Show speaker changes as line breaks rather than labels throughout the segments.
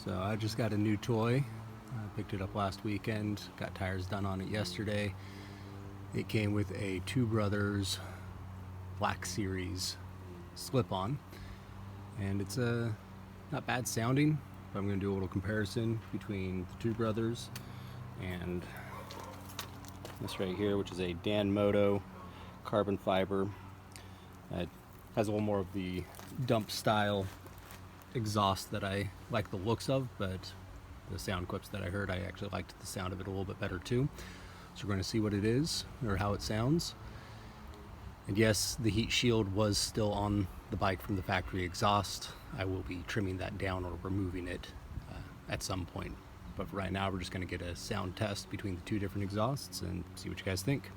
So I just got a new toy. I picked it up last weekend, got tires done on it yesterday. It came with a Two Brothers Black Series slip-on, and it's not bad sounding, but I'm going to do a little comparison between the Two Brothers and this right here, which is a Dan Moto carbon fiber. It has a little more of the dump style exhaust that I like the looks of, but the sound clips that I heard, I actually liked the sound of it a little bit better too. So we're going to see what it is, or how it sounds. And yes, the heat shield was still on the bike from the factory exhaust. I will be trimming that down or removing it at some point. But for right now, we're just going to get a sound test between the two different exhausts and see what you guys think.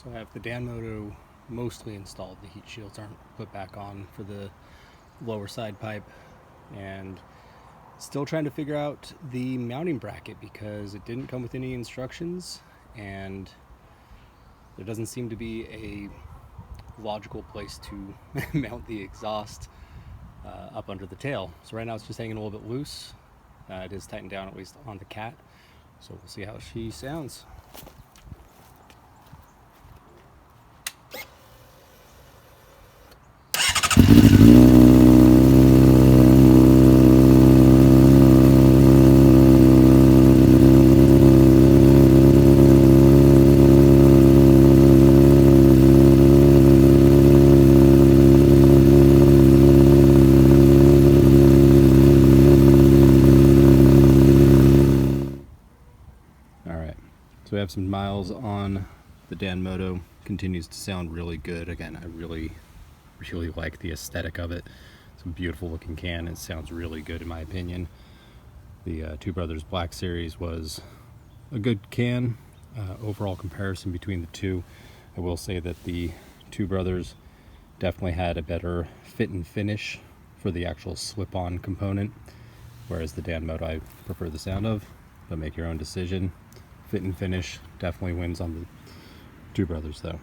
So I have the Dan Moto mostly installed. The heat shields aren't put back on for the lower side pipe, and still trying to figure out the mounting bracket because it didn't come with any instructions, and there doesn't seem to be a logical place to mount the exhaust up under the tail. So right now it's just hanging a little bit loose. It is tightened down, at least on the Cat, so we'll see how she sounds. So we have some miles on the Dan Moto. Continues to sound really good. Again, I really like the aesthetic of it. It's a beautiful looking can. It sounds really good in my opinion. The Two Brothers Black Series was a good can. Overall comparison between the two, I will say that the Two Brothers definitely had a better fit and finish for the actual slip-on component, whereas the Dan Moto I prefer the sound of, but make your own decision. Fit and finish definitely wins on the Two Brothers though.